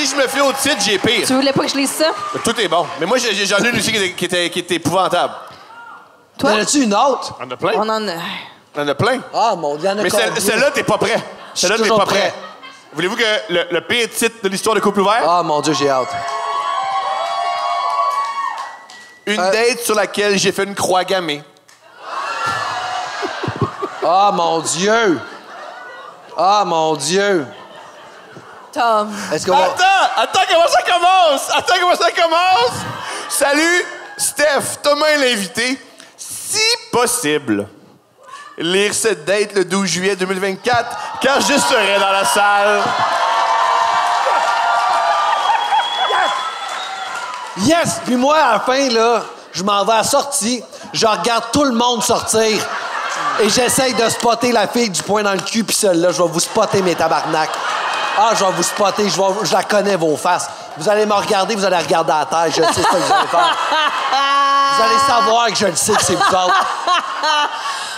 Si je me fie au titre, j'ai pire. Tu voulais pas que je lise ça? Tout est bon. Mais moi, j'en ai une aussi qui était épouvantable. Toi? En as-tu une autre? On en a plein. On en a... On en a plein. Ah, mon Dieu, il y en a Mais combien? celle-là, t'es pas prêt. Celle-là, t'es toujours pas prêt. prêt. Voulez-vous que le pire titre de l'histoire de couple ouvert? Ah, mon Dieu, j'ai hâte. Une date sur laquelle j'ai fait une croix gammée. Ah, mon Dieu! Ah, mon Dieu! Tom. Est-ce qu'on va... Attends comment ça commence! Salut, Steph, Thomas est l'invité. Si possible, lire cette date le 12 juillet 2024, car je serai dans la salle. Yes! Puis moi, à la fin, là, je m'en vais à la sortie, je regarde tout le monde sortir et j'essaye de spotter la fille du poing dans le cul, puis celle-là, je vais vous spotter, mes tabarnak. Ah, je vais vous spotter, je la connais, vos faces. Vous allez me regarder, vous allez regarder à la terre, je sais ce que vous allez faire. Vous allez savoir que je le sais que c'est vous autres.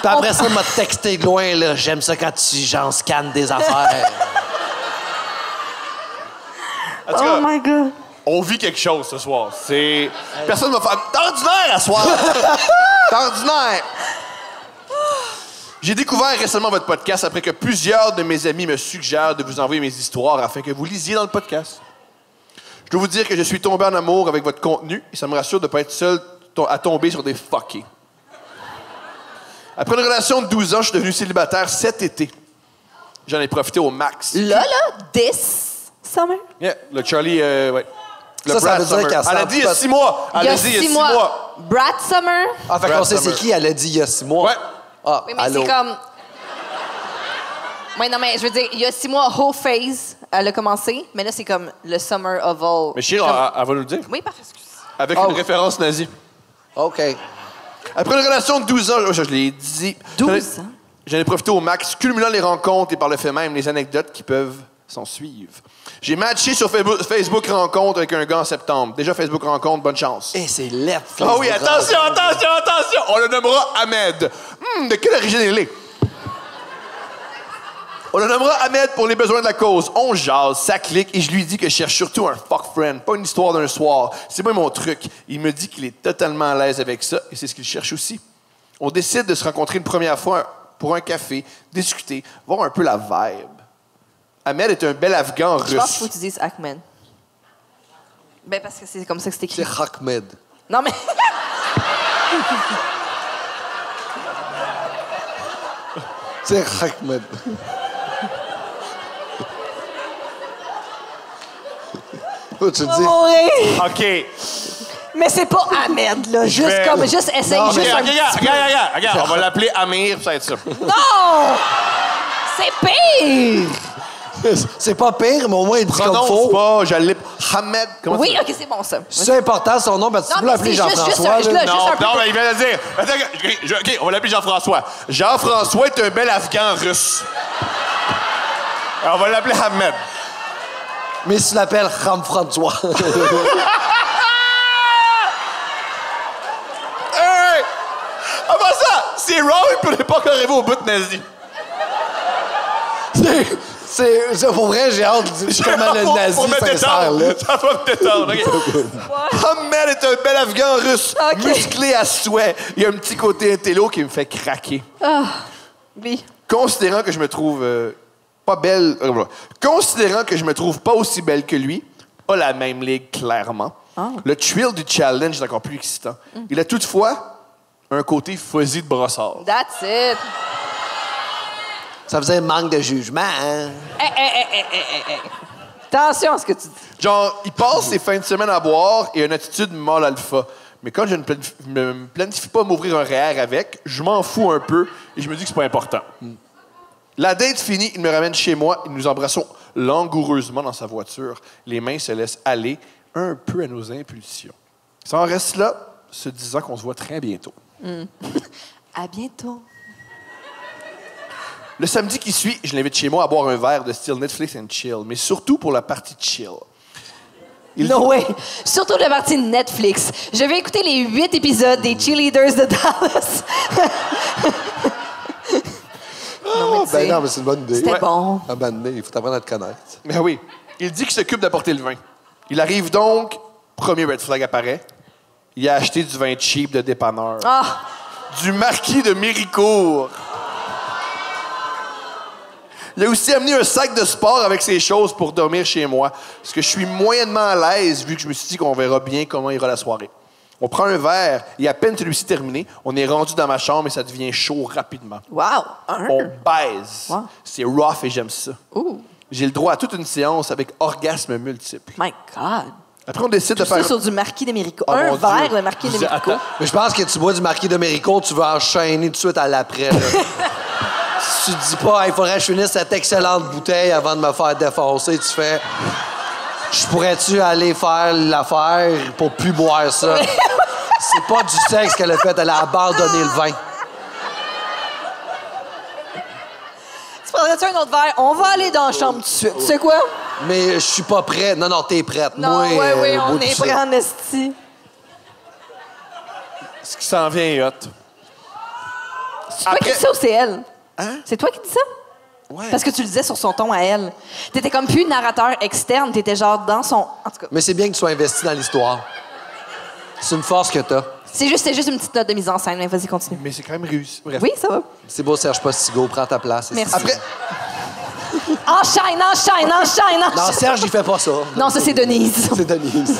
Puis après ça, m'a texté de loin, là. J'aime ça quand j'en scanne des affaires. En tout cas, Oh my God. on vit quelque chose ce soir. C'est... Personne ne va faire... T'es ordinaire à soir! T'es ordinaire! J'ai découvert récemment votre podcast après que plusieurs de mes amis me suggèrent de vous envoyer mes histoires afin que vous lisiez dans le podcast. Je dois vous dire que je suis tombé en amour avec votre contenu et ça me rassure de ne pas être seul à tomber sur des fuckés. Après une relation de 12 ans, je suis devenu célibataire cet été. J'en ai profité au max. Là, this summer? Yeah, le Charlie, ouais. Le Ça Brad veut dire Summer. qu'elle Elle a sent dit il y a pas- 6 mois. Il y a 6 mois. Brad Summer? Ah, fait qu'on Brad sait c'est Summer. qui, elle a dit il y a 6 mois. Ouais. Ah, Oui, mais allô? c'est comme... Oui, non, mais je veux dire, il y a 6 mois, whole phase, elle a commencé, mais là, c'est comme le summer of all. Mais Chir, Comme- elle va nous le dire. Oui, parfait, excuse. Avec Oh. une référence nazie. OK. Après une relation de 12 ans, je l'ai dit. 12 ans? J'en ai profité au max, cumulant les rencontres et par le fait même les anecdotes qui peuvent s'en suivre. J'ai matché sur Facebook Rencontre avec un gars en septembre. Déjà Facebook Rencontre, bonne chance. Eh, c'est lettre. Ah oui, attention! On le nommera Ahmed. De quelle origine il est? On le nommera Ahmed pour les besoins de la cause. On jase, ça clique et je lui dis que je cherche surtout un fuck friend, pas une histoire d'un soir. C'est moi mon truc. Il me dit qu'il est totalement à l'aise avec ça et c'est ce qu'il cherche aussi. On décide de se rencontrer une première fois pour un café, discuter, voir un peu la vibe. Ahmed est un bel Afghan Je pense qu'il russe. faut que tu dises Ahmed. Ben, parce que c'est comme ça que c'est écrit. C'est Ahmed. Non, mais... C'est Ahmed. Faut que tu dis. Mourir. OK. Mais c'est pas Ahmed, là. Juste vais- comme... Juste essaye Non, juste mais- un Regarde, petit peu. regarde. On va l'appeler Amir, ça va être ça. Non! C'est pire! C'est pas pire, mais au moins il dit comme Prononce faut. pas, je l'ai... Ahmed, comment Oui, tu OK, c'est bon, ça. C'est important son nom, parce que tu Non, peux mais l'appeler c'est juste Jean-François. un- là. juste un- Non, peu non, de- mais il vient de le dire. Attends, OK, on va l'appeler Jean-François. Jean-François est un bel Afghan russe. Alors, on va l'appeler Ahmed. Mais tu l'appelles Ram-François. Hey! Avant ça, c'est wrong, il ne peut pas arriver au bout de nazi. c'est pour vrai, j'ai hâte de dire comment le nazi Pour me s'insère, là. détendre. Ça va me détendre, OK? Ahmed est un bel Afghan russe, OK. musclé à souhait. Il y a un petit côté intello qui me fait craquer. Oui. Considérant que je me trouve pas belle... voilà. Considérant que je me trouve pas aussi belle que lui, pas la même ligue, clairement. Le thrill du challenge est encore plus excitant. Il a toutefois un côté fuzzy de brossard. That's it. Ça faisait manque de jugement, hein? Hey. Attention à ce que tu dis. Genre, il passe ses fins de semaine à boire et a une attitude mâle alpha. Mais quand je ne me planifie pas m'ouvrir un REER avec, je m'en fous un peu et je me dis que c'est pas important. La date finie, il me ramène chez moi et nous embrassons langoureusement dans sa voiture. Les mains se laissent aller un peu à nos impulsions. Ça en reste là, se disant qu'on se voit très bientôt. À bientôt. Le samedi qui suit, je l'invite chez moi à boire un verre de style Netflix and chill, mais surtout pour la partie chill. No way. Surtout la partie Netflix. Je vais écouter les 8 épisodes des Cheerleaders de Dallas. Non, mais tu sais, Ben non, mais c'est une bonne idée. C'était bon. À un moment donné, il faut t'apprendre à te connaître. Ben oui. Il dit qu'il s'occupe d'apporter le vin. Il arrive donc, premier red flag apparaît, il a acheté du vin cheap de dépanneur. Ah! Du marquis de Méricourt. Il a aussi amené un sac de sport avec ses choses pour dormir chez moi. Parce que je suis moyennement à l'aise, vu que je me suis dit qu'on verra bien comment ira la soirée. On prend un verre, et à peine celui-ci terminé, on est rendu dans ma chambre et ça devient chaud rapidement. Wow! On baise. Wow. C'est rough et j'aime ça. Ooh. J'ai le droit à toute une séance avec orgasme multiple. My God! Après, on décide de Tout ça faire... sur du marquis de Méricourt. Oh, un mon verre Dieu. de marquis de Méricourt. Attends. Mais je pense que tu bois du marquis de Méricourt, tu veux enchaîner tout de suite à l'après. Là. Si tu te dis pas, il faudrait que je finisse cette excellente bouteille avant de me faire défoncer, tu fais. Je pourrais-tu aller faire l'affaire pour plus boire ça? C'est pas du sexe qu'elle a fait, elle a abandonné le vin. Tu prendrais-tu un autre verre? On va aller dans la chambre tout de suite. Tu sais quoi? Mais je suis pas prêt. Non, non, t'es prête. Non, Moi, oui, bois on tout est ça. prêt en esti. Ce qui s'en vient est hot. C'est toi qui dis ça ou c'est elle? Hein? C'est toi qui dis ça? Ouais. Parce que tu le disais sur son ton à elle. T'étais comme plus narrateur externe, t'étais genre dans son... En tout cas, Mais c'est bien que tu sois investi dans l'histoire. C'est une force que t'as. c'était juste une petite note de mise en scène. Mais vas-y, continue. Mais c'est quand même réussi. Bref. Oui, ça va. C'est beau, Serge Postigo, prends ta place. Merci. Après, Enchaîne! Non, Serge, il fait pas ça. Non, ça, c'est Denise. C'est Denise.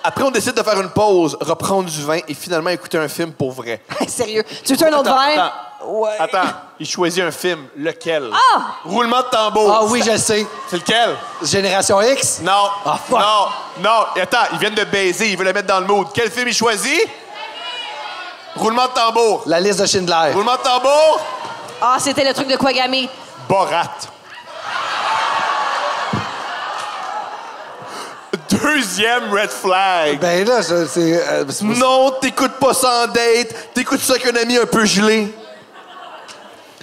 après, on décide de faire une pause, reprendre du vin et finalement écouter un film pour vrai. Sérieux. Tu veux un autre verre? Ouais. Attends, il choisit un film. Lequel? Ah! Roulement de tambour. Ah oui, je le sais. C'est lequel? Génération X? Non. Ah, fuck. Non. Attends, ils viennent de baiser, il veut la mettre dans le mood. Quel film il choisit? Roulement de tambour. La liste de Schindler. Roulement de tambour? Ah, c'était le truc de Kwagame. Borat. Deuxième red flag. Ben là, c'est Non, t'écoutes pas ça en date. T'écoutes ça avec un ami un peu gelé.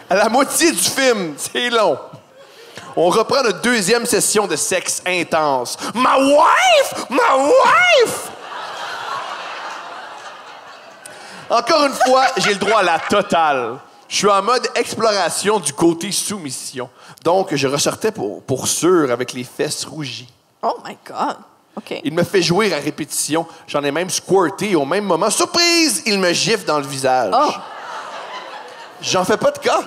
À la moitié du film, c'est long. On reprend notre deuxième session de sexe intense. Ma wife! Ma wife! Encore une fois, j'ai le droit à la totale. Je suis en mode exploration du côté soumission. Donc, je ressortais pour sûr avec les fesses rougies. Oh my God. OK. Il me fait jouer à répétition. J'en ai même squirté au même moment. Surprise! Il me gifle dans le visage. Oh. J'en fais pas de cas.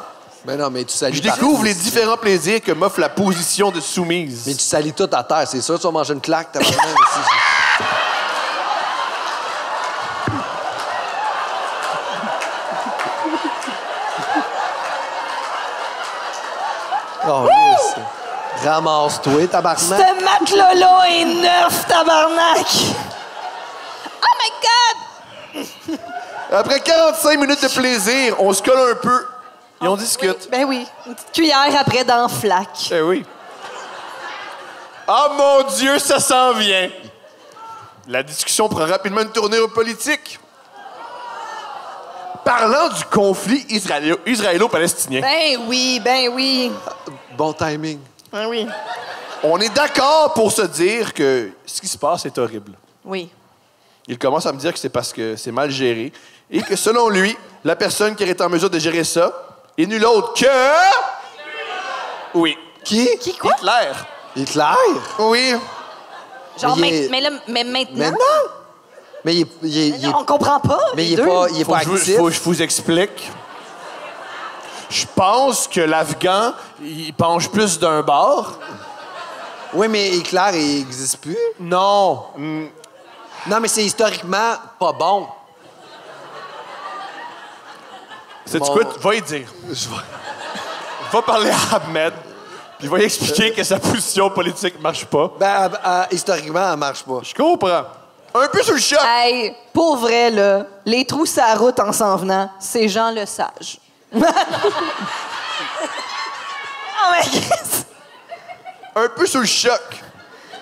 Ben non, mais tu salis Je découvre les différents plaisirs que m'offre la position de soumise. Mais tu salis tout à terre, c'est sûr. Tu vas manger une claque, t'as pas même aussi. Oh, yes. Ramasse-toi, tabarnak. Ce matelas-là est neuf, tabarnak! Oh my God! Après 45 minutes de plaisir, on se colle un peu et on discute. Ben oui. Une petite cuillère après dans la flaque. Eh oui. Ah mon Dieu, ça s'en vient. La discussion prend rapidement une tournure politique. Parlant du conflit israélo-palestinien, Ben oui. Bon timing. Ben oui. on est d'accord pour se dire que ce qui se passe est horrible. Oui. Il commence à me dire que c'est parce que c'est mal géré et que selon lui, la personne qui est en mesure de gérer ça est nulle autre que... Oui. Qui? Qui, quoi? Hitler. Hitler? Oui. Genre, Mais il est- mais maintenant? Mais non! Mais il est On comprend pas. mais les il est deux. pas, il est Faut pas que actif. faut que je vous explique. Je pense que l'Afghan, il penche plus d'un bord. Oui, mais Hitler, il existe plus. Non. Non, mais c'est historiquement pas bon. C'est Bon. quoi? Va y dire. Va parler à Ahmed, puis va y expliquer que sa position politique marche pas. Ben, historiquement, elle marche pas. Je comprends. Un peu sur le choc. Hey, pour vrai, là, les trous sur la route en s'en venant, c'est Jean le Sage. Oh, mais Chris! Un peu sous le choc.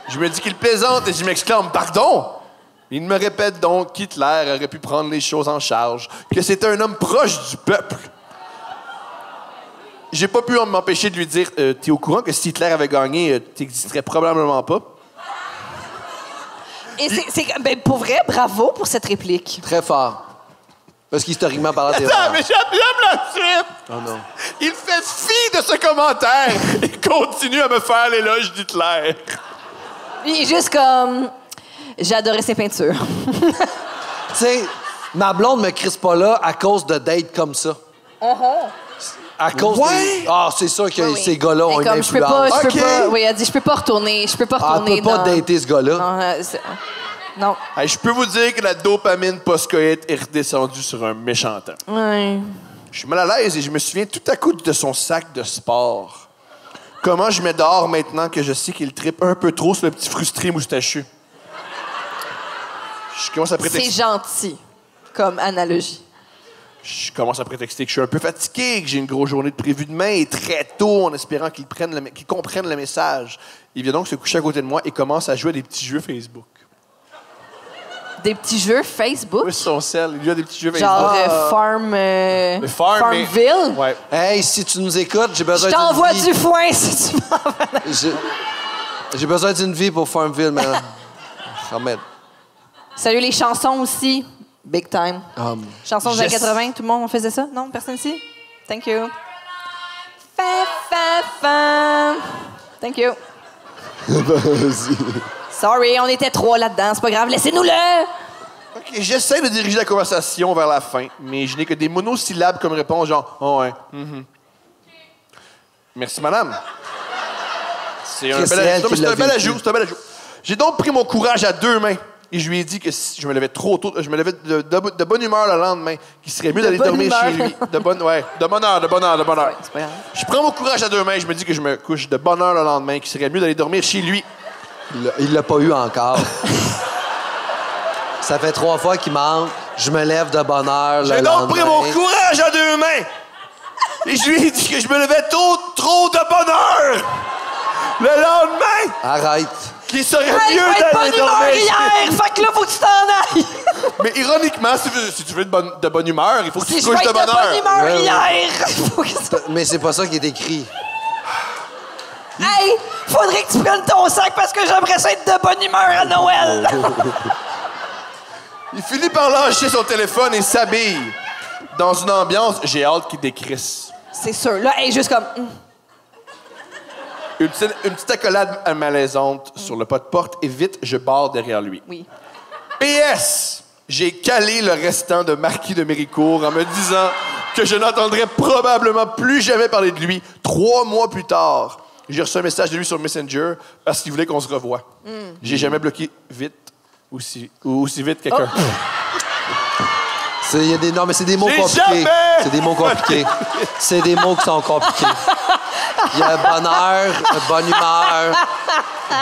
Je me dis qu'il plaisante et je m'exclame « Pardon? » Il me répète donc qu'Hitler aurait pu prendre les choses en charge, que c'était un homme proche du peuple. J'ai pas pu m'empêcher de lui dire « T'es au courant que si Hitler avait gagné, t'existerais probablement pas? » Et ben, pour vrai, bravo pour cette réplique. Très fort. Parce qu'historiquement parlant, t'es Attends, rare. mais j'aime la suite! Oh non. Il fait fi de ce commentaire et continue à me faire l'éloge d'Hitler. Il est juste comme... J'ai adoré ses peintures. Tu sais, ma blonde me crisse pas là à cause de dates comme ça. À cause Ouais. des... Ah, c'est sûr que Oui, oui. ces gars-là ont Et une comme, influence. je peux Ok. pas... Oui, elle dit, je peux pas retourner. Je peux pas Ah, elle retourner peut pas dans... dater ce gars-là. Non, non. Hey, je peux vous dire que la dopamine post-coït est redescendue sur un méchant temps. Ouais. Je suis mal à l'aise et je me souviens tout à coup de son sac de sport. Comment je mets dehors maintenant que je sais qu'il trippe un peu trop sur le petit frustré moustachu. Je commence à C'est prétexter. gentil, comme analogie. Je commence à prétexter que je suis un peu fatigué, que j'ai une grosse journée de prévu demain et très tôt en espérant qu'il comprenne le message. Il vient donc se coucher à côté de moi et commence à jouer à des petits jeux Facebook. Des petits jeux Facebook? Oui, sur son sel, il y a des petits jeux Facebook. Genre Farm, mais- Farmville? Ouais. Hey, si tu nous écoutes, j'ai besoin Je d'une t'envoie vie. du foin si tu m'en J'ai besoin d'une vie pour Farmville, man. Ahmed. Salut les chansons aussi. Big time. Chansons des années Yes. 80, tout le monde faisait ça? Non, personne ici? Thank you. Fa. Thank you. Sorry, on était 3 là-dedans, c'est pas grave, laissez-nous-le! OK, j'essaie de diriger la conversation vers la fin, mais je n'ai que des monosyllabes comme réponse, genre « Oh ouais. Merci, madame. » C'est un Chris, c'est bel elle ajout. qui C'est l'a un bel vécu. ajout, c'est un bel ajout. J'ai donc pris mon courage à 2 mains et je lui ai dit que si je me levais trop tôt, je me levais de bonne humeur le lendemain, qu'il serait mieux d'aller bonne dormir humeur. chez lui. De bonne heure. C'est pas grave. Je prends mon courage à 2 mains et je me dis que je me couche de bonne heure le lendemain, qu'il serait mieux d'aller dormir chez lui. Il l'a pas eu encore. Ça fait 3 fois qu'il manque. Je me lève de bonne heure le J'ai donc lendemain. pris mon courage à 2 mains et je lui ai dit que je me levais trop de bonne heure le lendemain, Arrête. qu'il serait Hey, mieux faut être d'aller bonne humeur dormir. hier! Fait que là, faut que tu t'en ailles! Mais ironiquement, si tu veux de bonne humeur, il faut que tu Si te je vais couches être de bonne heure. humeur Ouais, ouais. hier! Faut que ça- Mais c'est pas ça qui est écrit. Hey! Faudrait que tu prennes ton sac parce que j'aimerais ça être de bonne humeur à Noël! Il finit par lâcher son téléphone et s'habille. Dans une ambiance, j'ai hâte qu'il décrisse. C'est sûr. Là, hey, juste comme... Une petite accolade malaisante sur le pas de porte et vite, je barre derrière lui. Oui. PS! J'ai calé le restant de Marquis de Méricourt en me disant que je n'entendrais probablement plus jamais parler de lui. 3 mois plus tard, j'ai reçu un message de lui sur Messenger parce qu'il voulait qu'on se revoie. J'ai jamais bloqué vite aussi vite quelqu'un. Il y a des... Non, mais c'est des mots J'ai compliqués. jamais- C'est des mots compliqués. C'est des mots qui sont compliqués. Il y a bonheur, bonne humeur,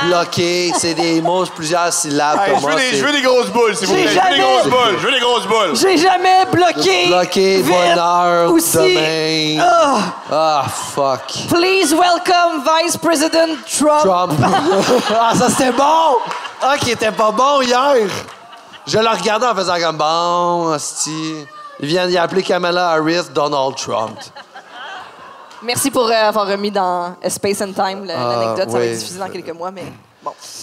bloqué. C'est des mots plusieurs syllabes. Hey, pour je moi, veux des grosses boules, s'il vous J'ai plaît. Je veux des jamais- grosses boules. Je veux des grosses boules. J'ai jamais bloqué! Bloqué, vite bonheur, aussi. demain. Ah, fuck. Please welcome Vice President Trump. Trump. Ah, ça, c'était bon! Ah, qui était pas bon hier. Je le regardais en faisant comme bon, hostie. Il vient d'y appeler Kamala Harris Donald Trump. Merci pour avoir remis dans Space and Time l'anecdote. Ça va oui. être diffusé dans quelques mois, mais bon.